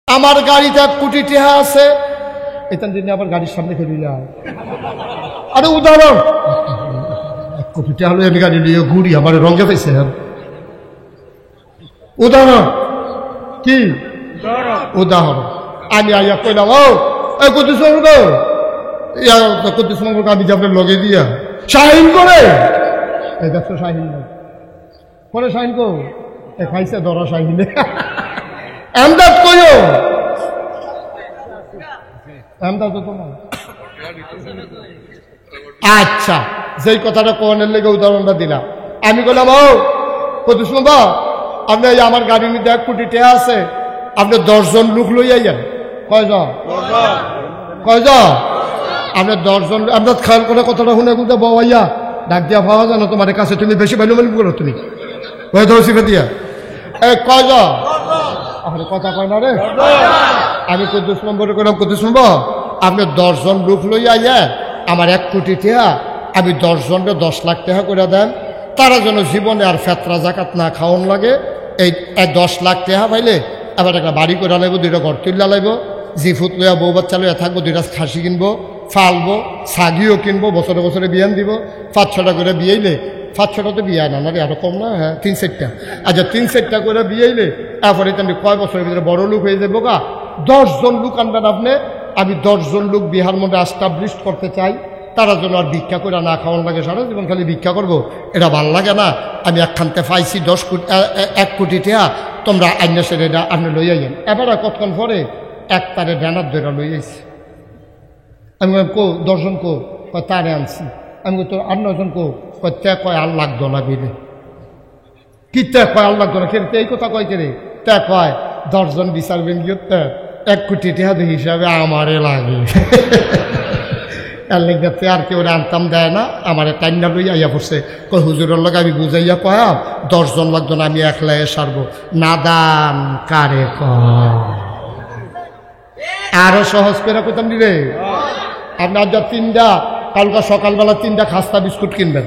আমার গাড়িতে 1 কোটি টাকা আছে, এখান দিনে আবার গাড়ির সামনে ফেলি যায়। আরে উদাহরণ, 1 কোটি টাকা হলে আমি গাড়ি নিয়ে ঘুরি, আমার রঙে পাইছে। উদাহরণ কি? উদাহরণ আমি আইয়া কইলাম, ও কুদ্দুসমঙ্গল আমি আপনার লগে দিয়া শাহিন করে এই দেখছো শাহিন পরে শাহিন কো খাইছে ধরা শাহিনে আমদাদ কইও আমদাদ তো না। আচ্ছা, যেই কথাটা কোনের লেগে উদাহরণটা দিলাম, আমি বললাম, ও কুদ্দুসমঙ্গল আপনি আমার গাড়ি নিতে 1 কোটি টাকা আছে, আপনি 10 জন লোক লই আইয়েন। কয়জন? আপনি 10 জন। আপনার খেয়াল করে কথাটা শুনে বলতে বাইয়া ডাক দিয়া পাওয়া জানো তোমার কাছে, তুমি বেশি ভালো মানে করো, তুমি ধরছি দিয়া কয়জন? আপনি কথা কয় না রে। আমি কুদ্দুসমঙ্গল করলাম, কুদ্দুসমঙ্গল আপনি 10 জন লোক লই আইয়া আমার 1 কোটি টাকা, আমি 10 জনকে 10 লাখ টাকা করে দেন, তারা যেন জীবনে আর ফেতরা জাকাত না খাওয়ান লাগে। এই 10 লাখ টাকা পাইলে আবার একটা বাড়ি করে লাগবো, 2টা ঘর তুললা লাগবো, জিফুত লইয়া বউ বাচ্চা লইয়া থাকবো, 2টা খাসি কিনবো, ফালবো, ছাগিও কিনবো, বছরে বছরে বিয়ান দিব, 5-6টা করে বিয়েইলে, 5-6টা তো বিয়ে না মানে আরো কম না, হ্যাঁ 3-4টা। আচ্ছা 3-4টা করে বিয়েইলে এরপরে তুমি কয় বছরের ভিতরে বড় লোক হয়ে যাবো গা। 10 জন লোক আনবেন আপনি, আমি 10 জন লোক বিহার মধ্যে এস্টাবলিশ করতে চাই, তারা যেন আর ভিক্ষা করে না খাওয়ান লাগে, সারা জীবন খালি ভিক্ষা করবো, এটা ভাল লাগে না। আমি একখানতে পাইছি 1 কোটি টাকা, তোমরা আইনা সেরে আপনি লই আইয়েন। এবার কতক্ষণ পরে একটারে ব্যানার ধরে লই আইছি। আমি কো 10 জন কো তারে আনছি। আমি তো 8-9 জন কো কয় আর লাগতো না বিলে কি কয় আর লাগতো না, খেলতে এই কথা কয় কেরে কয় 10 জন বিচারবেন গিয়ে 1 কোটি টাকা হিসাবে আমারে লাগে। এর লেগাতে আর কেউ আনতাম দেয় না, আমার টাইনা লই আইয়া পড়ছে, কই হুজুরের লগে আমি বুঝাইয়া কয়া 10 জন লাগতো না, আমি একলাই সারবো। নাদান কারে আরো সহজ করে কইতাম রে, আপনার যা 3টা কালকা সকালবেলা 3টা খাস্তা বিস্কুট কিনবেন।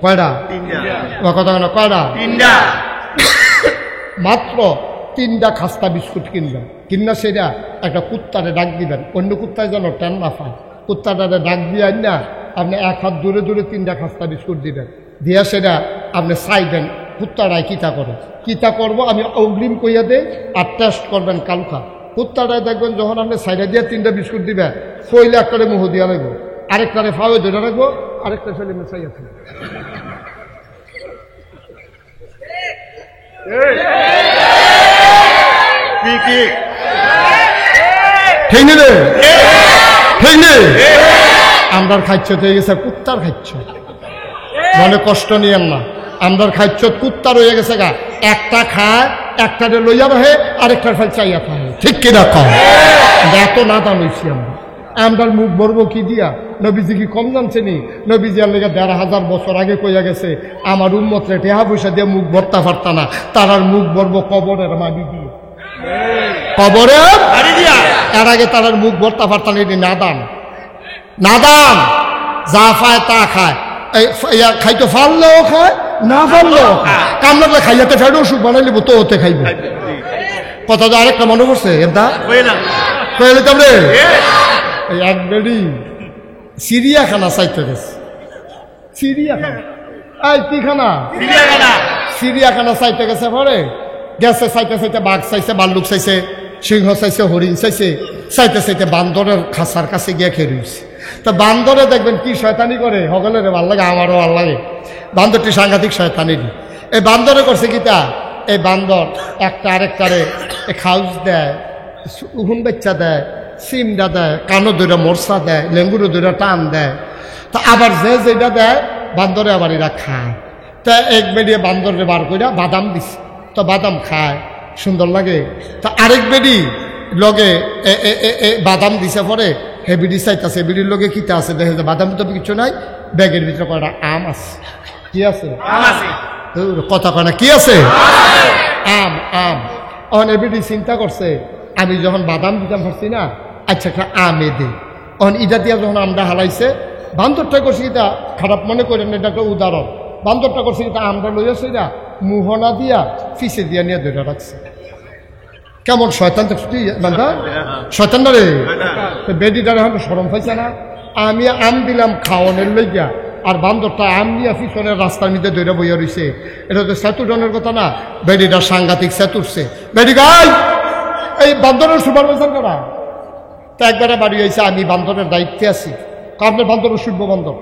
কয়টা? 3টা। কথা না, কয়টা? 3টা। মাত্র 3টা খাস্তা বিস্কুট কিনবেন, কিনা সেটা একটা কুত্তারে ডাক দিবেন, অন্য কুত্তায় যেন টেন না পায়, কুত্তাটারে ডাক দিয়ে না আপনি 1 হাত দূরে দূরে 3টা খাস্তা বিস্কুট দিবেন, দিয়া সেটা আপনি চাইবেন কুত্তাটায় কিতা করে, কিতা করবো আমি অগ্রিম কইয়া দেই, আর টেস্ট করবেন কালকা। কুত্তাটায় দেখবেন যখন আপনি সাইডে দিয়ে 3টা বিস্কুট দিবেন, কইলে একটারে মুহ দিয়া লাগবো, আরেকটারে ফাওয়ে ধরে রাখবো, আরেকটা ছেলে মেশাই আছে। ঠিক রে, ঠিক নেই? আমরার খাচ্ছ তো গেছে কুত্তার খাচ্ছ, মনে কষ্ট নিয়েন না। আমরার খাচ্ছ কুত্তার হয়ে গেছে গা, একটা খায়, একটারে লইয়া রহে, আরেকটার ফেল চাইয়া খায়। ঠিক কিনা কম? এত না দাম হয়েছি আমরা। আমরার মুখ ভরবো কি দিয়া? নবীজি কি কম জানছে নি? নবীজি আর লেগে 1500 বছর আগে কইয়া গেছে, আমার উম্মতরে টেহা পয়সা দিয়ে মুখ ভরতা পারতা না, তারার মুখ ভরবো কবরের মাটি দিয়ে, কবরের মাটি দিয়া। এর আগে তারার মুখ ভরতা পারতা না, এটি নাদান। নাদান যা পায় তা খায়, খাইতে পারলেও খায়, না পারলেও খায়, কামড়াতে খাইয়াতে ফেরো ওষুধ বানাই লিব তো ওতে খাইব। কথা তো আরেকটা মনে পড়ছে, এটা কইলাম রে, এক বেডি চিড়িয়াখানা চাইতে গেছে। চিড়িয়াখানা, এই কিখানা? চিড়িয়াখানা চাইতে গেছে, পরে গেছে চাইতে চাইতে বাঘ চাইছে, ভাল্লুক চাইছে, সিংহ চাইছে, হরিণ চাইছে, চাইতে চাইতে বান্দরের খাঁচার কাছে গিয়ে খেয়েছে। তা বান্দরে দেখবেন কি শয়তানি করে, সকলের ভাল লাগে, আমারও ভাল লাগে। বান্দরটি সাংঘাতিক শয়তানি। এই বান্দরে করছে কিতা, এই বান্দর একটা আরেকটারে খাউজ দেয়, উহুন বাচ্চা দেয়, সিমটা দেয়, কানো ধরে মরসা দেয়, লেঙ্গুরো ধরে টান দেয়। তা আবার যে যেটা দেয় বান্দরে আবার এরা খায়। তা এক বেডিয়ে বান্দরে বার করে বাদাম দিছে, তো বাদাম খায়, সুন্দর লাগে। তা আরেক বেডি লগে বাদাম দিছে, পরে হে বিড়ি চাইতেছে, বিড়ির লগে কিতা আছে দেখে, বাদাম তো কিছু নাই, ব্যাগের ভিতরে কয়টা আম আছে। কি আছে? কথা কয় না, কি আছে? আম। আম। অনে বিড়ি চিন্তা করছে, আমি যখন বাদাম দিতাম পারছি না, আচ্ছা একটা আমে দে। অন ইটা দিয়া যখন আমটা হালাইছে, বান্দরটা করছে কিতা, খারাপ মনে করেন, এটা একটা উদাহরণ। বান্দরটা করছে কিতা, আমটা লইয়াছে না, মুহনা দিয়া ফিসে দিয়া নিয়ে ধরে রাখছে। কেমন শয়তান দেখছি বান্ধা শয়তান রে বেডিটার এখন সরম পাইছে না আমি আম দিলাম খাওয়ানোর লইয়া আর বান্দরটা আম নিয়ে পিছনের রাস্তার মধ্যে দৈরা বইয়া রয়েছে এটা তো সেতুডনের কথা না বেডিটা সাংঘাতিক সেতুরছে বেডি গাই এই বান্দরের সুপারভাইজার করা তা একবারে বাড়ি হয়েছে আমি বান্দরের দায়িত্বে আছি আপনার বান্দরের শুভ বান্দর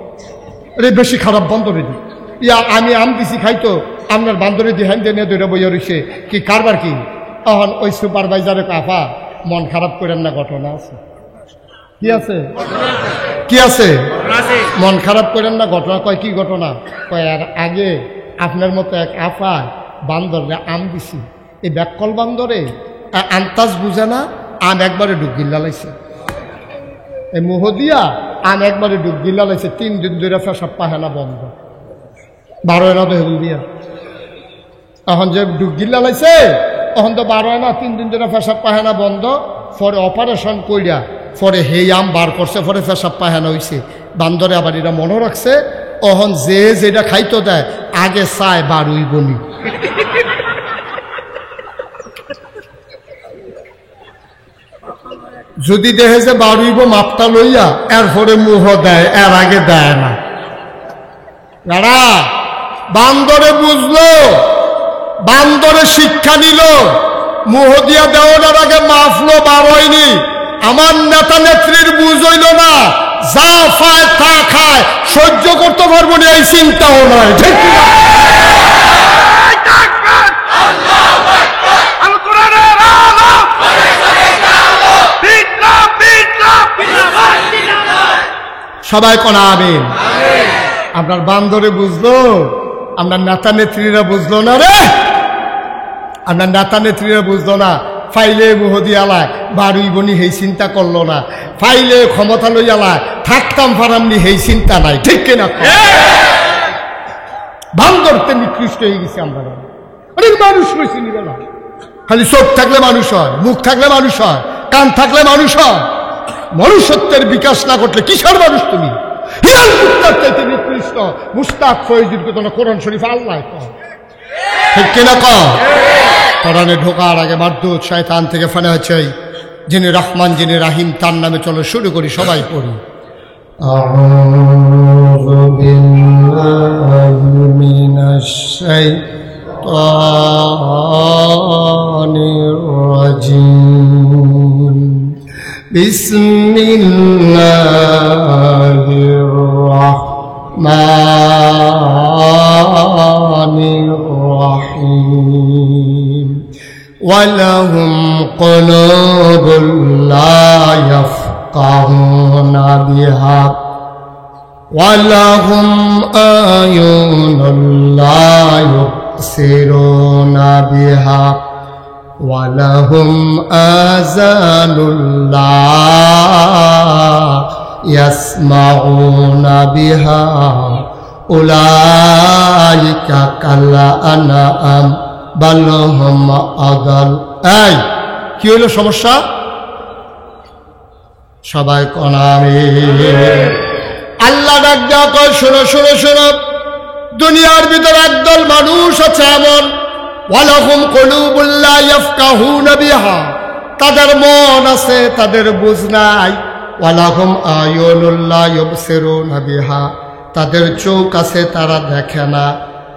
এটা বেশি খারাপ বান্দর এটি ইয়া আমি আম দিছি খাইতো আপনার বান্দরে দিয়ে হ্যান্ডে নিয়ে দৈরা বইয়া রয়েছে কি কারবার কি তখন ওই সুপারভাইজারে কাফা মন খারাপ করেন না ঘটনা আছে কি আছে কি আছে মন খারাপ করেন না ঘটনা কয় কি ঘটনা কয় আর আগে আপনার মতো এক আফা বান্দরে আম দিছি এই ব্যাককল বান্দরে আন্তাজ বুঝে না আম একবারে ডুবগিল্লা লাইছে এই মোহ দিয়া আম একবারে ডুবগিল্লা লাইছে 3 দিন ধরে পেশাব পায়খানা বন্ধ 12 এনা তো হেল দিয়া এখন যে ডুবগিল্লা লাইছে তখন তো 12 এনা 3 দিন ধরে পেশাব পায়খানা বন্ধ পরে অপারেশন কইরা পরে হেই আম বার করছে পরে পেশাব পায়খানা হইছে বান্দরে আবার এটা মনে রাখছে অহন যে যেটা খাইতো দেয় আগে চায় বারুই বনি যদি দেখে যে বারুইব মাপটা লইয়া এরপরে মুহ দেয় এর আগে দেয় না যারা বান্দরে বুঝলো বান্দরে শিক্ষা নিল মুহ দিয়া দেওয়ার আগে মাফলো বার হয়নি আমার নেতা নেত্রীর বুঝ হইল না যা পায় তা খায় সহ্য করতে পারবো না এই চিন্তাও নয় ঠিক সবাই কোনা আমিন আপনার বান্দরে বুঝলো আপনার নেতা নেত্রীরা বুঝলো না রে আপনার নেতা নেত্রীরা বুঝলো না ফাইলে মুহদি আলায় বারুই বনি হেই চিন্তা করলো না ফাইলে ক্ষমতা লই আলায় থাকতাম ফারামনি হেই চিন্তা নাই ঠিক কিনা বান্দরতে নিকৃষ্ট হয়ে গেছে আমরা অনেক মানুষ রয়েছে নিবে না খালি চোখ থাকলে মানুষ হয় মুখ থাকলে মানুষ হয় কান থাকলে মানুষ হয় মনুষ্যত্বের বিকাশ না করলে কিসের মানুষ তুমি হিরাল মুক্তার চাইতে নিকৃষ্ট মুস্তাক ফয়জির কথা কোরআন শরীফ আল্লাহ ঠিক কিনা কোরআনে ঢোকার আগে মারদুদ শয়তান থেকে ফানা হচ্ছে যিনি রহমান যিনি রাহিম তার নামে চলো শুরু করি সবাই পড়ি আউযু বিল্লাহি মিনাশ শাইতানির রাজিম বিসমিল্লাহির রাহমানির রাহিম ওয়ালাহুম কুলুবুন লা ইয়াফকাহুনা বিহা ওয়ালাহুম আয়ুনুন লা ইউবসিরুনা বিহা ওয়ালাহুম আযানুন লা ইয়াসমাউনা বিহা উলাইকা কাল আনআম বাল হুম আদাল এই কি হলো সমস্যা সবাই কোনামে আল্লাহ ডাক দেওয়া কয় শোনো শোনো শোনো দুনিয়ার ভিতরে একদল মানুষ আছে এমন ওয়ালাহুম কুলুবুন লা ইয়াফকাহুনা বিহা তাদের মন আছে তাদের বুঝ নাই ওয়ালাহুম আয়ুনুন লা ইউবসিরুনা বিহা তাদের চোখ আছে তারা দেখে না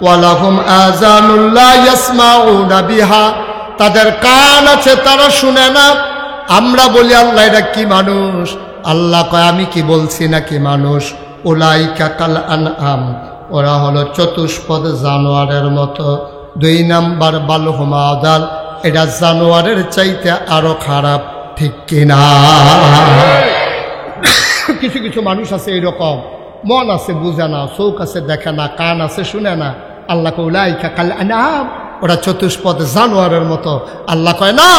ওয়ালাহুম আযানুন লা ইয়াসমাউনা বিহা তাদের কান আছে তারা শুনে না আমরা বলি আল্লাহ এটা কি মানুষ আল্লাহ কয় আমি কি বলছি নাকি মানুষ উলাইকা কাল আনআম ওরা হলো চতুষ্পদ জানোয়ারের মতো 2 নাম্বার বাল হুম আদাল এটা জানোয়ারের চাইতে আরো খারাপ ঠিক কিনা কিছু কিছু মানুষ আছে এরকম মন আছে বুঝে না চোখ আছে দেখে না কান আছে শুনে না আল্লাহ কয় উলাইকা কাল আনআম ওরা চতুষ্পদ জানোয়ারের মতো আল্লাহ কয় না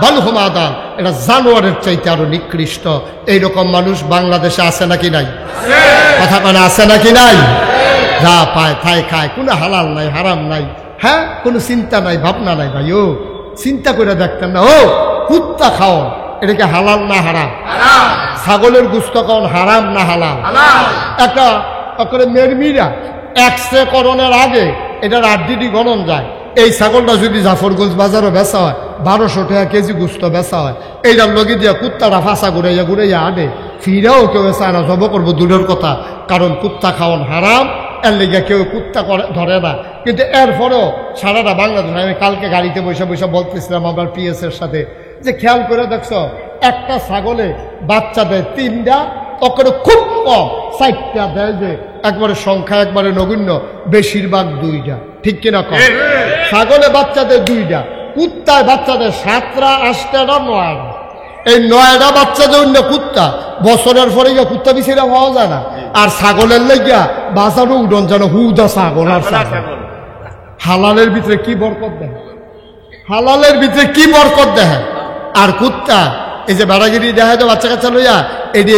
বাল হুম আদাল এটা জানোয়ারের চাইতে আরো নিকৃষ্ট এইরকম মানুষ বাংলাদেশে আছে নাকি নাই কথা কয় না আছে নাকি নাই যা পায় তাই খায় কোনো হালাল নাই হারাম নাই হ্যাঁ কোনো চিন্তা নাই ভাবনা নাই ভাই ও চিন্তা করে দেখতেন না ও কুত্তা খাও এটা কি হালাল না হারাম ছাগলের গোশত খাওয়ান হারাম না হালাল একটা করে মেরমিরা এক্সরে করণের আগে এটার আড্ডিটি গণন যায় এই ছাগলটা যদি জাফরগঞ্জ বাজারও বেচা হয় 1200 টাকা কেজি গুস্ত বেচা হয়, এইটার লগে দিয়া কুত্তারা ফাঁসা ঘুরাইয়া আনে, ফিরাও কেউ চায় না, জব করবো দূরের কথা, কারণ কুত্তা খাওয়ান হারাম, এর লেগে কেউ কুত্তা ধরে না। কিন্তু এরপরেও সারাটা বাংলাদেশ, আমি কালকে গাড়িতে বসে বসে বলতেছিলাম আমার পিএস এর সাথে, যে খেয়াল করে দেখছ একটা ছাগলে বাচ্চা দেয় 3টা, ওখানে খুব কম 4টা দেয়, যে একবারে সংখ্যা একবারে নগণ্য, বেশিরভাগ 2টা, ঠিক কিনা কম? ছাগলে বাচ্চা দেয় 2টা, কুত্তায় বাচ্চা দেয় 7টা 8টা 9টা। এই 9টা বাচ্চা যে অন্য কুত্তা বছরের পরে গিয়া কুত্তা বিছিরা পাওয়া যায় না। আর ছাগলের লেগিয়া বাজারও উডন যেন হুদা ছাগল আর ছাগল। হালালের ভিতরে কি বরকত দেয়, হালালের ভিতরে কি বরকত দেয়। আর কুত্তা এই যে বেড়াগিরি দেখা যায় বাচ্চা কাচ্চা লইয়া, এটি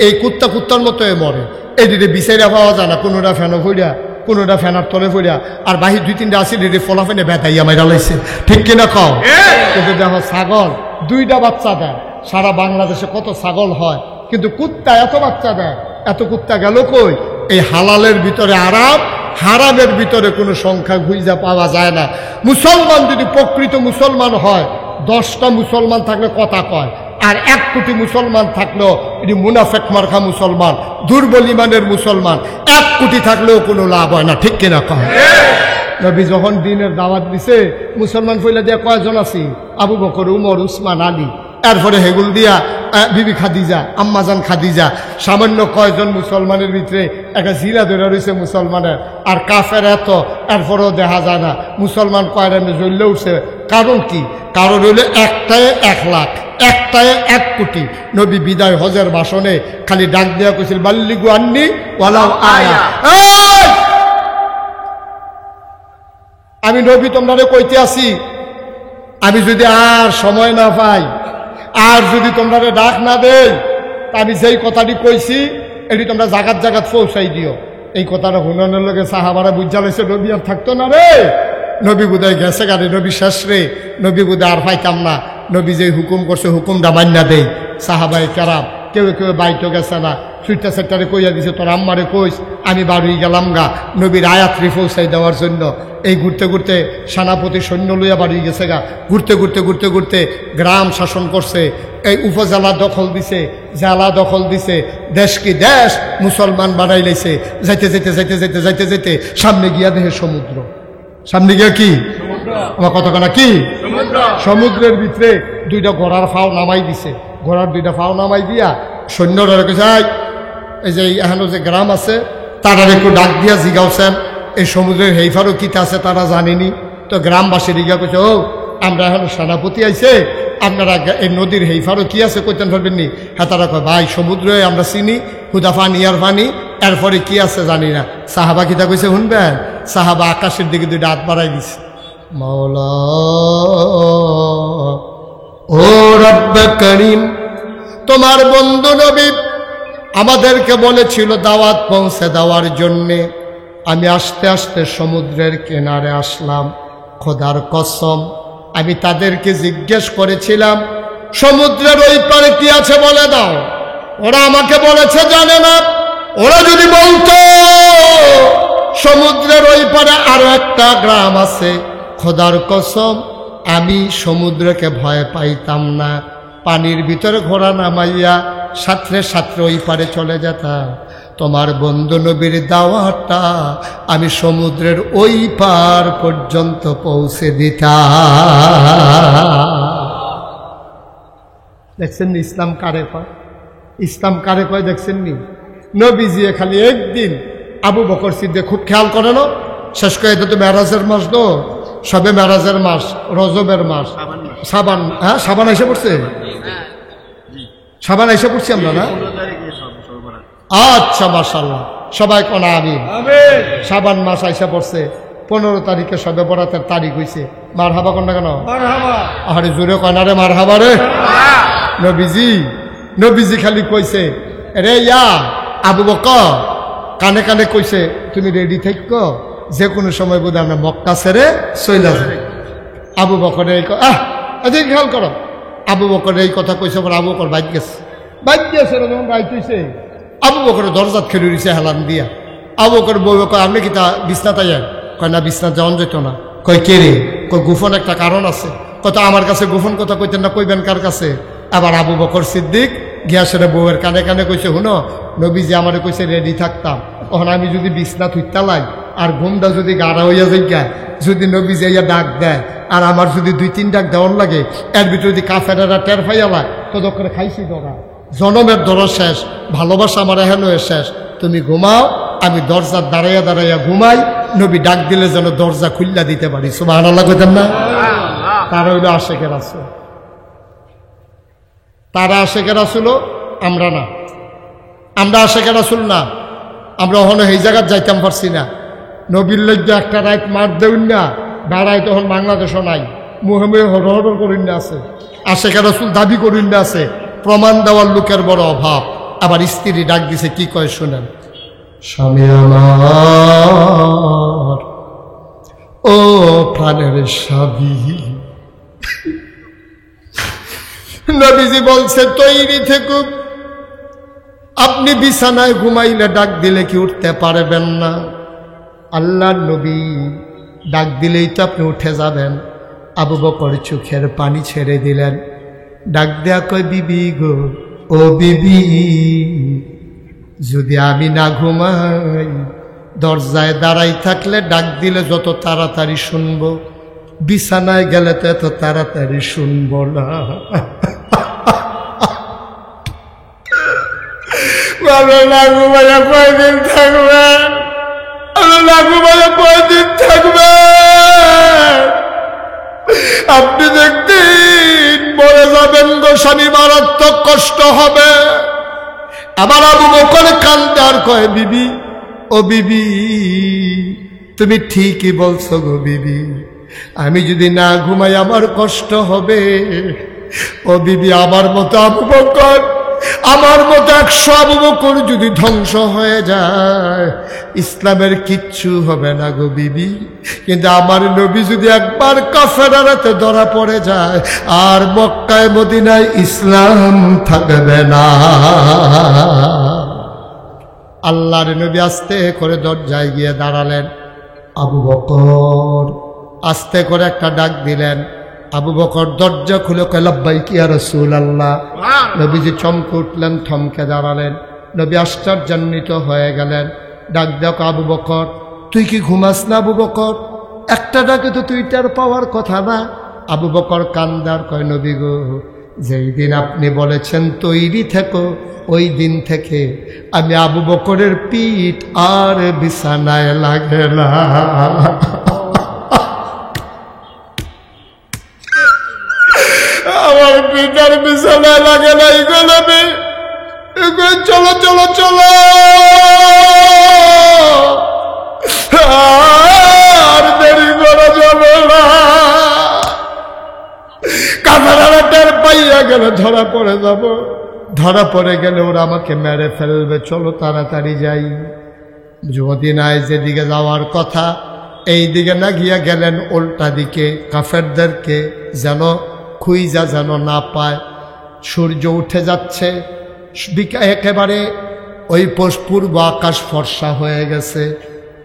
এই কুত্তার মতো মরে, এটি বিচাইরা পাওয়া যায় না, কোনোটা ফেনো ফুড়িয়া, কোনোটা ফেনার তলে ফুড়িয়া, আর বাহির 2-3টা আসি এটি ফলাফেনে বেতাইয়া মাইরা লাইছে, ঠিক কিনা কও? কিন্তু দেখো ছাগল 2টা বাচ্চা দেয়, সারা বাংলাদেশে কত ছাগল হয়, কিন্তু কুত্তা এত বাচ্চা দেয়, এত কুত্তা গেল কই? এই হালালের ভিতরে আরাম, হারামের ভিতরে কোনো সংখ্যা খুঁজে পাওয়া যায় না। মুসলমান যদি প্রকৃত মুসলমান হয়, 10টা মুসলমান থাকলে কথা কয়, আর 1 কোটি মুসলমান থাকলেও এটি মুনাফেক মার্কা মুসলমান, দুর্বল ইমানের মুসলমান। 1 কোটি থাকলেও কোনো লাভ হয় না, ঠিক কিনা কয়? নবী যখন দিনের দাওয়াত দিছে, মুসলমান ফইলা দিয়া কয়জন আছি? আবু বকর, উমর, উসমান, আলী, এরপরে হেগুল দিয়া বিবি খাদিজা, আম্মাজান খাদিজা, সামান্য কয়জন মুসলমানের ভিতরে একটা জিরা ধরে রয়েছে মুসলমানের, আর কাফের এত, এরপরেও দেখা যায় না মুসলমান কয়ের এমনি জ্বললে উঠছে। কারণ কি? কারণ হইলে একটায় 1 লাখ, একটায় 1 কোটি। নবী বিদায় হজের ভাষণে খালি ডাক দেওয়া কইছিল, বাল্লিগু আন্নি ওয়ালাউ আয়া। আমি নবী তোমরা কইতে আসি, আমি যদি আর সময় না পাই, আর যদি তোমরা ডাক না দেই, আমি যেই কথাটি কইছি এটি তোমরা জাগাত পৌঁছাই দিও। এই কথাটা হুনানের লোকে সাহাবারা বুঝা লাইছে, নবী আর থাকতো না রে, নবী বুদায় গেছে গাড়ি, নবী শেষ রে, নবী বুদা আর পাইতাম না। নবী যে হুকুম করছে হুকুমটা মান্না দেই। সাহাবায়ে কেরাম কেউ বাইতো গেছে না, সুইটা সেটারে কইয়া দিছে, তোর আম্মারে কইস আমি বাড়ি গেলাম গা, নবীর আয়াত্রী পৌঁছাই দেওয়ার জন্য। এই ঘুরতে ঘুরতে সেনাপতি সৈন্য লইয়া বাড়ি গেছে গা, ঘুরতে ঘুরতে গ্রাম শাসন করছে, এই উপজেলা দখল দিছে, জেলা দখল দিছে, দেশ কি দেশ মুসলমান বানাই লাইছে। যাইতে সামনে গিয়া দেখে সমুদ্র, সামনে গিয়া কি আমার কথা না কি সমুদ্রের ভিতরে 2টা ঘোড়ার ফাও নামাই দিছে, ঘোড়ার 2টা ফাও নামাই দিয়া সৈন্যরা রেখে যায়। এই যে এখানে যে গ্রাম আছে তারা একটু ডাক দিয়া জিগাওছেন, এই সমুদ্রের হেইফারও কিতা আছে তারা জানেনি। তো গ্রামবাসী রিগা কইছে, ও আমরা এখন সেনাপতি আইছে, আপনারা এই নদীর হেইফারও কি আছে কইতেন পারবেন নি? হ্যাঁ, তারা কয় ভাই সমুদ্রে আমরা চিনি, হুদা পানি আর পানি, এরপরে কি আছে জানি না। সাহাবা কিতা কইছে শুনবেন? সাহাবা আকাশের দিকে 2টা হাত বাড়াই দিছে, মাওলা ও রব্বে করিম, তোমার বন্ধু নবী আমাদেরকে বলেছিল দাওয়াত পৌঁছে দেওয়ার জন্যে, আমি আস্তে আস্তে সমুদ্রের কিনারে আসলাম। খোদার কসম আমি তাদেরকে জিজ্ঞেস করেছিলাম, সমুদ্রের ওই পারে কি আছে বলে দাও। ওরা আমাকে বলেছে জানে না। ওরা যদি বলতো সমুদ্রের ওই পারে আরো একটা গ্রাম আছে, খোদার কসম আমি সমুদ্রকে ভয় পাইতাম না, পানির ভিতরে ঘোড়া নামাইয়া সাঁতরে সাঁতরে ওই পারে চলে যেতাম। তোমার বন্ধু নবীর দাওয়াতটা আমি সমুদ্রের ওই পার পর্যন্ত পৌঁছে দিতাম। দেখছেন নি ইসলাম কারে কয়? ইসলাম কারে কয় দেখছেন নি? নবীজি খালি একদিন আবু বকর সিদ্দিক খুব খেয়াল করে না, শেষ করে এটা তো মেরাজের মাস, তো সবে মেরাজের মাস, রজবের মাস, সাবান। হ্যাঁ, সাবান এসে পড়ছে, সাবান এসে পড়ছি আমরা না? আচ্ছা, মাশাআল্লাহ, সবাই কোন আমিন। সাবান মাস আইসা পড়ছে, 15 তারিখে সবে বরাতের তারিখ হইছে। মারহাবা কোন না কেন? আরে জোরে কয় না রে মারহাবা রে। নবীজি খালি কইছে, রে ইয়া আবু বকর, কানে কানে কইছে তুমি রেডি থাকো, যে কোনো সময় বোধ আমরা মক্কা ছেড়ে চলে যাবে। আবু বকর এই খেয়াল করো, আবু বকর এই কথা কইছে, আবু বকর বাইক গেছে যখন বাইক হইছে, আবু বকর দরজাত খেলে দিছে হেলান দিয়া। আবু বকর বউ কয় আপনি কি তা বিছনা তাই কয় না, বিছনা যাওয়ান যেত না। কই কে রে? কই গোপন একটা কারণ আছে। কত আমার কাছে গোপন কথা কইতেন না, কইবেন কার কাছে? আবার আবু বকর সিদ্দিক গিয়া সেটা বউয়ের কানে কানে কইছে, হুনো নবীজি আমারে কইছে রেডি থাকতাম, তখন আমি যদি বিছনা থুইতা লাই আর ঘুমটা যদি গাড়া হইয়া যাই, যদি নবীজি ইয়া ডাক দেয় আর আমার যদি 2-3 ডাক দেওয়ার লাগে, এর ভিতরে যদি কাফেরেরা টের পাইয়ালা তো দোকানে খাইছি ধরা, জনমের ধরা শেষ, ভালোবাসা আমার এহেন শেষ, তুমি ঘুমাও, আমি দরজার দাঁড়াইয়া দাঁড়াইয়া ঘুমাই, নবী ডাক দিলে যেন দরজা খুল্লা দিতে পারি। সুবহানাল্লাহ কইতেন না? তারা হইল আশেকের রাসূল। তারা আশেকের রাসূল, আমরা না। আমরা আশেকের রাসূল না। আমরা ওখানে এই জায়গায় যাইতাম পারছি না। নবীর লজ্জ একটা রাত মার দেউন না, দাঁড়ায় তখন বাংলাদেশও নাই, মুহে মুহে হড়হড় করিন না আছে, আশেকের রাসূল দাবি করিন না আছে, প্রমাণ দেওয়ার লোকের বড় অভাব। আবার স্ত্রী ডাক দিছে, কি কয় শুনেন। স্বামী আমার, ও প্রাণের স্বামী, নবীজি বলছে তৈরি থেকো, আপনি বিছানায় ঘুমাইলে ডাক দিলে কি উঠতে পারবেন না? আল্লাহর নবী ডাক দিলেই তো আপনি উঠে যাবেন। আবু বকর চোখের পানি ছেড়ে দিলেন, ডাক দেয়া কয়, বিবি গো, ও বিবি, যদি আমি না ঘুমাই, দরজায় দাঁড়াই থাকলে ডাক দিলে যত তাড়াতাড়ি শুনবো, বিছানায় গেলে তো এত তাড়াতাড়ি শুনবো না। না ঘুমাইয়া কয়দিন থাকবে? না ঘুমাইয়া কয়দিন থাকবে? আপনি দেখতেন মরে যাবেন গো, স্বামী মারাত্মক কষ্ট হবে। আবার আবু বকর কান্দে আর কয়, বিবি, ও বিবি, তুমি ঠিকই বলছো গো বিবি, আমি যদি না ঘুমাই আমার কষ্ট হবে। ও বিবি, আমার মতো আবু বকর, আমার মতো 100 আবু বকর যদি ধ্বংস হয়ে যায়, ইসলামের কিচ্ছু হবে না গো বিবি। কিন্তু আমার নবী যদি একবার কাফেরের হাতে ধরা পড়ে যায়, আর মক্কায় মদিনায় ইসলাম থাকবে না। আল্লাহর নবী আস্তে করে দরজায় গিয়ে দাঁড়ালেন। আবু বকর আস্তে করে একটা ডাক দিলেন। আবু বকর দরজা খুলে কয়, লাব্বাইক ইয়া রাসূলুল্লাহ। নবীজি চমকে উঠলেন, থমকে দাঁড়ালেন। নবী আশ্চর্যান্বিত হয়ে গেলেন। ডাক দেখ, আবু বকর, তুই কি ঘুমাস না? আবু বকর, একটা ডাকে তো তুই টের পাওয়ার কথা না। আবু বকর কান্দার কয়, নবী গো, যেই দিন আপনি বলেছেন তৈরি থেকো, ওই দিন থেকে আমি আবু বকরের পিঠ আর বিছানায় লাগে না। আমার পিঠ আর বিছানায় লাগে না। চলো চলো চলো, আর দেরি করা যাবে না। কাফেররা টের পাইয়া গেলে ধরা পড়ে যাব। ধরা পড়ে গেলে ওরা আমাকে মেরে ফেলবে। চলো তাড়াতাড়ি যাই। মদিনায় যেদিকে যাওয়ার কথা, এই দিকে না গিয়া গেলেন উল্টা দিকে। কাফেরদেরকে যেন খুইজা যেন না পায়। সূর্য উঠে যাচ্ছে, একেবারে ওই পূর্ব আকাশ ফর্সা হয়ে গেছে।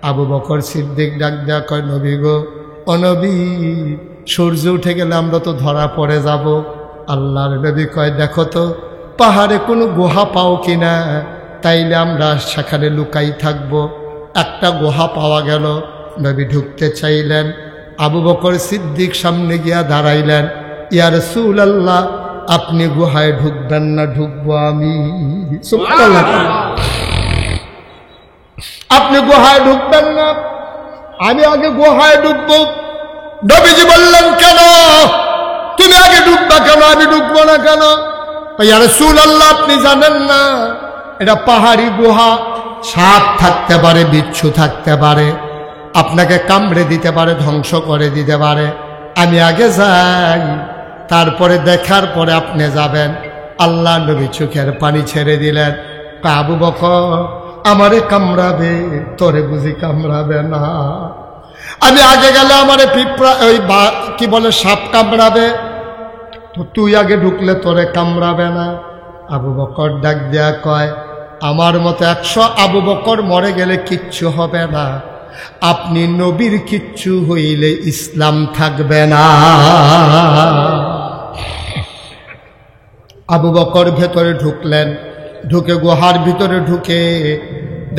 আবু বকর সিদ্দিক ডাক দেয়া কয়, নবী গো, ও নবী, সূর্য উঠে গেলে আমরা তো ধরা পড়ে যাব। আল্লাহর নবী কয়, দেখো তো পাহাড়ে কোনো গুহা পাও কিনা, তাইলে আমরা সেখানে লুকাই থাকব। একটা গুহা পাওয়া গেল। নবী ঢুকতে চাইলেন। আবু বকর সিদ্দিক সামনে গিয়া দাঁড়াইলেন। ইয়া রাসূলুল্লাহ, আপনি গুহায় ঢুকবেন না, ঢুকবো আমি। সুবহানাল্লাহ। আপনি গুহায় ঢুকবেন না, আমি আগে গুহায় ঢুকবো। নবীজি বললেন, কেন তুমি আগে ঢুকবা কেন, আমি ঢুকবো না কেন? ইয়া রাসূলুল্লাহ, আপনি জানেন না এটা পাহাড়ি গুহা, সাপ থাকতে পারে, বিচ্ছু থাকতে পারে, আপনাকে কামড়ে দিতে পারে, ধ্বংস করে দিতে পারে। আমি আগে যাই, তারপরে দেখার পরে আপনি যাবেন। আল্লাহ নবী চোখের পানি ছেড়ে দিলেন। আবু বকর, আমারে কামড়াবে, তোরে বুঝি কামড়াবে না? আমি আগে গেলে আমারে পিঁপড়া, ওই কি বলে, সাপ কামড়াবে, তো তুই আগে ঢুকলে তোরে কামড়াবে না? আবু বকর ডাক দেয়া কয়, আমার মতো 100 আবু বকর মরে গেলে কিচ্ছু হবে না। আপনি নবীর কিচ্ছু হইলে ইসলাম থাকবে না। আবু বকর ভেতরে ঢুকলেন, ঢুকে গুহার ভিতরে ঢুকে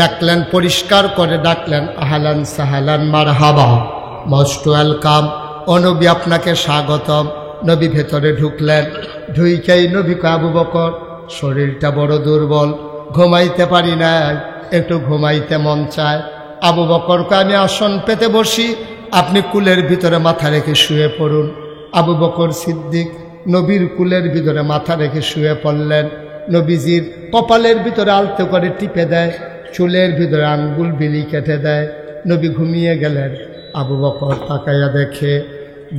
দেখলেন, পরিষ্কার করে ডাকলেন, আহলান সাহালান মারহাবা, মোস্ট ওয়েলকাম, ও নবী আপনাকে স্বাগতম। নবী ভেতরে ঢুকলেন, ঢুইকেই নবীকে, আবু বকর শরীরটা বড় দুর্বল, ঘুমাইতে পারি না, একটু ঘুমাইতে মন চায়। আবু বকরকে আমি আসন পেতে বসি, আপনি কুলের ভিতরে মাথা রেখে শুয়ে পড়ুন। আবু বকর সিদ্দিক নবীর কুলের ভিতরে মাথা রেখে শুয়ে পড়লেন। নবীজির কপালের ভিতরে আলতো করে টিপে দেয়, চুলের ভিতরে আঙ্গুল বিলি কেটে দেয়। নবী ঘুমিয়ে গেলেন। আবু বকর তাকাইয়া দেখে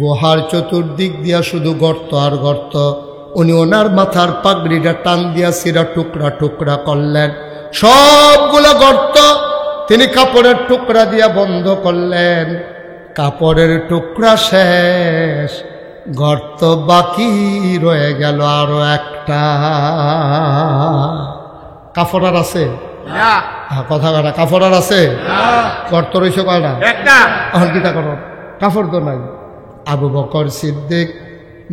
গুহার চতুর্দিক দিয়া শুধু গর্ত আর গর্ত। উনি ওনার মাথার পাগড়িটা টান দিয়া সিরা টুকরা টুকরা করলেন, সবগুলো গর্ত তিনি কাপড়ের টুকরা দিয়া বন্ধ করলেন। কাপড়ের টুকরা শেষ, গর্ত বাকি রয়ে গেল আরো একটা। কাপড় আর আছে? কথা কাটা, কাপড় আর আছে? গর্ত রয়েছে কয়টা? এখন কিটা করো, কাপড় তো নাই। আবু বকর সিদ্দিক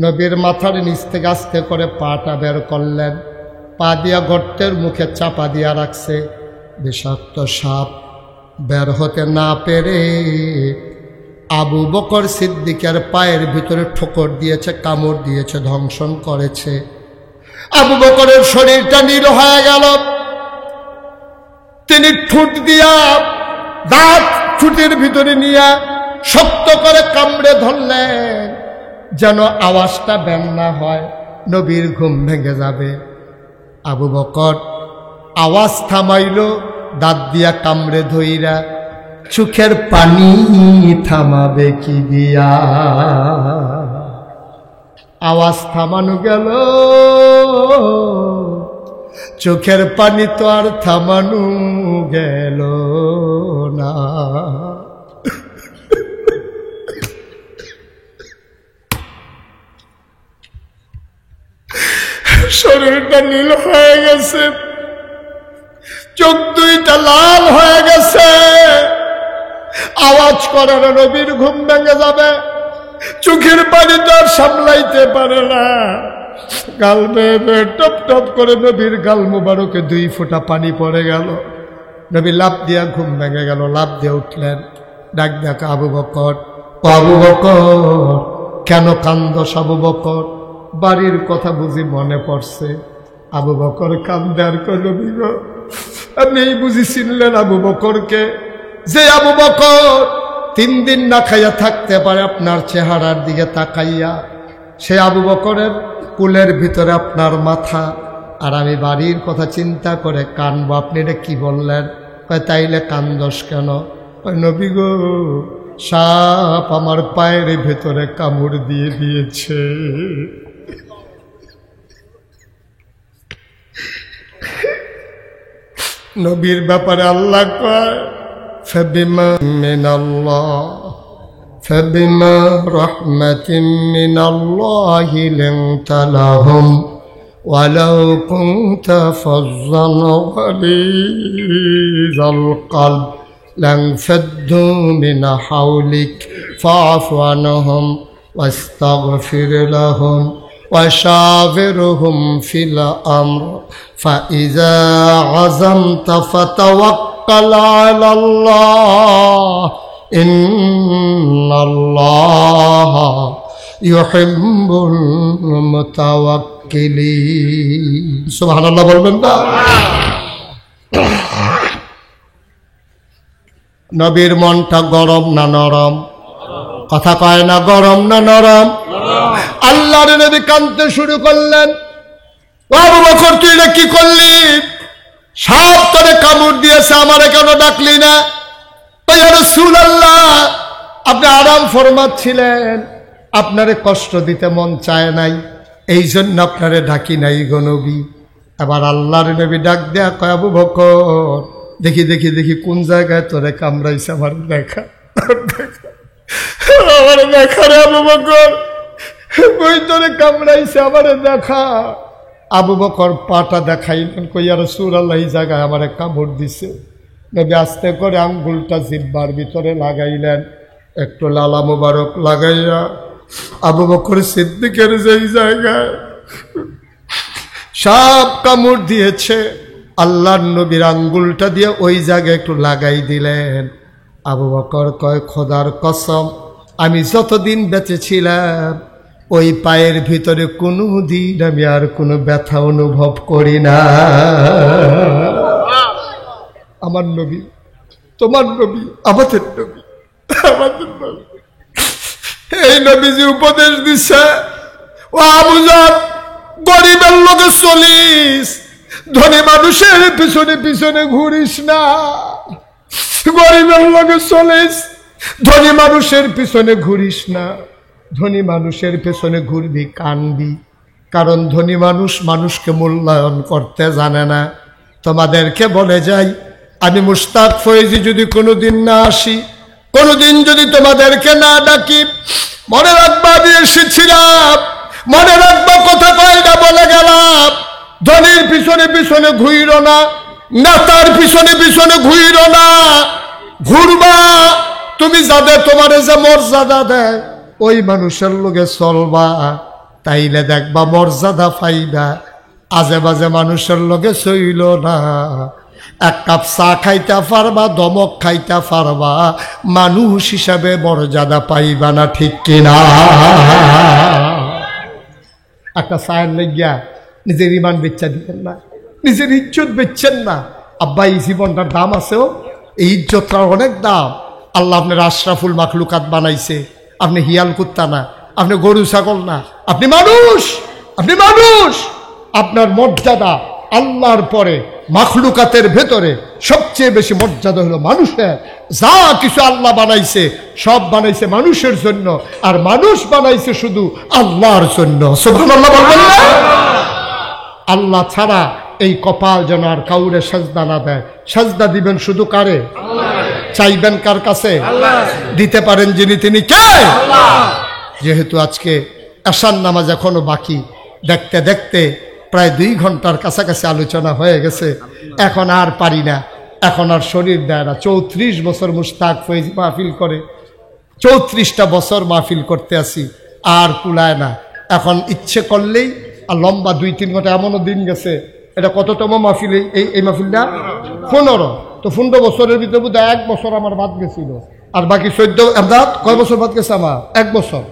নবীর মাথার নিচ থেকে আস্তে করে পাটা বের করলেন, পা দিয়া গর্তের মুখে চাপা দিয়া রাখছে। বিষাক্ত সাপ বের হতে না পেরে আবু বকর সিদ্দিকের পায়ের ভিতরে ঠোকর দিয়েছে, কামড় দিয়েছে, ধ্বংসন করেছে। আবু বকরের শরীরটা নীল হয়ে গেল। তিনি ঠোঁট দিয়া দাঁত ঠোঁটের ভিতরে নিয়ে শক্ত করে কামড়ে ধরলেন, যেন আওয়াজটা বের না হয়, নবীর ঘুম ভেঙে যাবে। আবু বকর আওয়াজ থামাইল, দাঁত দিয়া কামড়ে ধইরা। চোখের পানি থামাবে কি দিয়া? আওয়াজ থামানো গেল, চোখের পানি তো আর থামানো গেল না। শরীরটা নীল হয়ে গেছে, চোখ দুইটা লাল হয়ে গেছে। আওয়াজ করার নবীর ঘুম ভেঙে যাবে, চোখের পানি তো আর সামলাইতে পারে না। গাল বেয়ে টপ টপ করে নবীর গাল মুবারকে 2 ফোঁটা পানি পড়ে গেল। নবী লাফ দিয়া ঘুম ভেঙে গেল, লাফ দিয়ে উঠলেন। ডাক ডাক, আবু বকর, ও আবু বকর, কেন কান্দস? আবু বকর, বাড়ির কথা বুঝি মনে পড়ছে? আবু বকর কান্দে আর কই, নবী গো, আপনি এই বুঝি চিনলেন আবু বকরকে? যে আবু বকর 3 দিন না খাইয়া থাকতে পারে আপনার চেহারার দিকে তাকাইয়া। সে আবু বকরের কুলের ভিতরে আপনার মাথা, আর আমি বাড়ির কথা চিন্তা করে কানবো। আপনি এটা কি বললেন? কয় তাইলে কান্দস কেন? কয় নবী গো, সাপ আমার পায়ের ভেতরে কামড় দিয়ে দিয়েছে। নবীর ব্যাপারে আল্লাহ কয়, ফাবিমা মিনাল্লাহ فبما رحمة من الله لنت لهم ولو كنت فظا غليظ القلب لانفضوا من حولك فاعف عنهم واستغفر لهم وشاورهم في الأمر فإذا عزمت فتوكل على الله إن الله يحب المتوكلين سبحان الله বলবেন না? নবীর মনটা গরম না নরম? কথা কয় না, গরম না নরম? আল্লাহর নবী কাঁদতে শুরু করলেন, আবু বকর তুই এটা কি করলি? সাপ তোরে কামড় দিয়েছে, আমারে কেন ডাকলি না? ইয়া রাসূলুল্লাহ, আপনি আরাম ফরমাচ্ছিলেন, আপনারে কষ্ট দিতে মন চায় নাই, এই জন্য আপনারে ডাকি নাই গো নবী। এবার আল্লাহর নবী ডাক দেয়া কয়, আবু বকর দেখি দেখি দেখি কোন জায়গায় তোরে কামড়াইছে, আমার দেখা, আমার দেখা রে আবু বকর, ওই তোরে কামড়াইছে, আমারে দেখা। আবু বকর পাটা দেখাইলেন, কই ইয়া রাসূলুল্লাহ এই জায়গায় আমারে কামড় দিছে। নবী আস্তে করে আঙ্গুলটা জিহ্বার ভিতরে লাগাইলেন, একটু লালা মুবারক লাগাইয়া আবু বকর সিদ্দিকের যেই জায়গায় সাপ কামড় দিয়েছে আল্লাহর নবীর আঙ্গুলটা দিয়ে ওই জায়গায় একটু লাগাই দিলেন। আবু বকর কয়, খোদার কসম, আমি যতদিন বেঁচে ছিলাম ওই পায়ের ভিতরে কোনো দিন আমি আর কোনো ব্যথা অনুভব করি না। আমার নবী, তোমার নবী, আমাদের নবী, আমাদের নবী। এই নবীজি উপদেশ দিচ্ছে, ও আবু জার, গরিবের লোকে চলিস, ধনী মানুষের পিছনে পিছনে ঘুরিস না। গরিবের লোকে চলিস, ধনী মানুষের পিছনে ঘুরিস না। ধনী মানুষের পেছনে ঘুরবি, কানবি, কারণ ধনী মানুষ মানুষকে মূল্যায়ন করতে জানে না। তোমাদেরকে বলে যাই, আমি মুশতাক ফয়েজি যদি কোনোদিন না আসি, কোনোদিন যদি তোমাদেরকে না ডাকি, মনে রাখবা আমি এসেছিলাম, মনে রাখবা কথা কয়টা বলে গেলাম। ধনীর পিছনে পিছনে ঘুইর না, নেতার পিছনে পিছনে ঘুইর না, ঘুরবা তুমি যাদের তোমারে যে মর্যাদা দেয় ওই মানুষের লোকে চলবা, তাইলে দেখবা মর্যাদা পাইবা। আজে বাজে মানুষের লোকে চইল না। এক কাপ চা খাইতে পারবা, দমক খাইতে পারবা, মানুষ হিসাবে মর্যাদা পাইবা না, ঠিক কিনা? একটা চায়ের লেগিয়া নিজের ইমান বেচ্চা দিতেন না, নিজের ইজ্জত বেচছেন না। আব্বা, এই জীবনটার দাম আছেও, এই ইজ্জতটার অনেক দাম। আল্লাহ আপনার আশরাফুল মাখলুকাত বানাইছে, আপনি হিয়াল কুত্তা না, আপনি গরু ছাগল না, আপনি মানুষ, আপনি মানুষ। আপনার মর্যাদা আল্লাহর পরে মাখলুকাতের ভেতরে সবচেয়ে বেশি মর্যাদা হলো মানুষের। যা কিছু আল্লাহ বানাইছে সব বানাইছে মানুষের জন্য, আর মানুষ বানাইছে শুধু আল্লাহর জন্য। সুবহানাল্লাহ বলবেন না? আল্লাহ ছাড়া এই কপাল যেন আর কাউরে সাজদা না দেয়। সাজদা দিবেন শুধু কারে? চাইবেন কার কাছে? দিতে পারেন যিনি, তিনি কে? যেহেতু আজকে এশার নামাজ এখনো বাকি, দেখতে দেখতে প্রায় 2 ঘন্টার কাছাকাছি আলোচনা হয়ে গেছে। এখন আর পারি না, এখন আর শরীর দেয় না। 34 বছর মুশতাক ফয়েজ মাহফিল করে, 34টা বছর মাহফিল করতে আসি, আর কুলায় না। এখন ইচ্ছে করলেই আর লম্বা 2-3 ঘন্টা, এমনও দিন গেছে। এটা কততম মাহফিল এই মাহফিলটা? 15। তো 15 বছরের ভিতরে বোধ 1 বছর আমার বাদ গেছিল, আর বাকি 14। এমদাদ কয় বছর বাদ গেছে আমার? 1 বছর।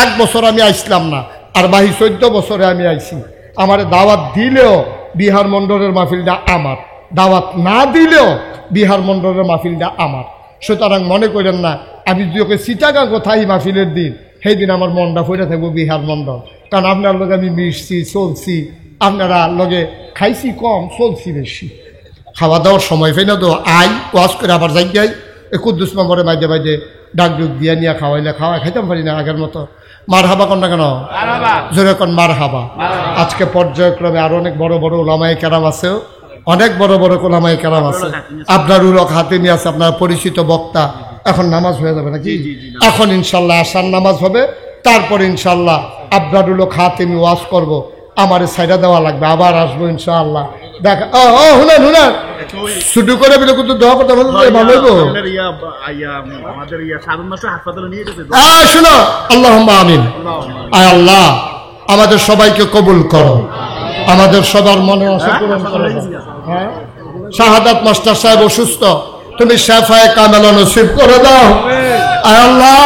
1 বছর আমি আইসলাম না, আর বাকি 14 বছরে আমি আইছি। আমার দাওয়াত দিলেও বিহার মন্ডলের মাহফিলটা আমার, দাওয়াত না দিলেও বিহার মন্ডলের মাহফিলটা আমার। সুতরাং মনে করেন না আমি যদি ওকে চিটাগাং কোথায় মাহফিলের দিন, সেই দিন আমার মনটা ফিরে থাকবো বিহার মন্ডল। কারণ আপনার লগে আমি মিশছি, চলছি, আপনারা লগে খাইছি কম, চলছি বেশি। খাওয়া দাওয়ার সময় পাই না তো, আই ওয়াশ করে আবার যাই যাই কুদ্দুস নম্বরে মাঝে মাঝে ডাক ডুক দিয়ে নিয়ে খাওয়াইলে খাইতাম পারি না আগের মতো। মার হাবা কন না কেন? জোরে কন মার হাবা। আজকে পর্যায়ক্রমে আরো অনেক বড় বড় ওলামায়ে কেরাম আছে, অনেক বড় বড় ওলামায়ে কেরাম আছে। আপনার উলক হাতে নিয়ে আছে, আপনার পরিচিত বক্তা। এখন নামাজ হয়ে যাবে নাকি? এখন ইনশাল্লাহ আসার নামাজ হবে, তারপরে ইনশাল্লাহ আপনার উলক হাতে নিয়ে ওয়াজ করবো। আমার সাইডা দেওয়া লাগবে, আবার আসবো ইনশাআল্লাহ। দেখা হুনেন হুনেন শুধু করে বিলে কিন্তু দোয়া করতে ভালো হইব। শোনো, আল্লাহুম্মা আমিন। আয় আল্লাহ, আমাদের সবাইকে কবুল করো, আমাদের সবার মনে আশা পূরণ করো। হ্যাঁ, শাহাদাত মাস্টার সাহেব অসুস্থ, তুমি শাফায়ে কামেলা নসিব করে দাও। আয় আল্লাহ,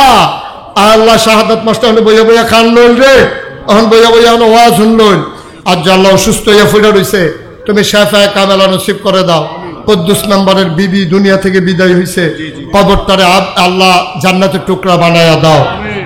আয় আল্লাহ, শাহাদাত মাস্টার বইয়া বইয়া খান লইল রে, এখন বইয়া বইয়া ওয়াজ শুনলইল। আজ আল্লাহ অসুস্থ হইয়া ফুটে রয়েছে, তুমি শাফায়ে কামেলা নসিব করে দাও। কুদ্দুস মেম্বারের বিবি দুনিয়া থেকে বিদায় হয়েছে, কবরটারে আল্লাহ জান্নাতের টুকরা বানায়া দাও।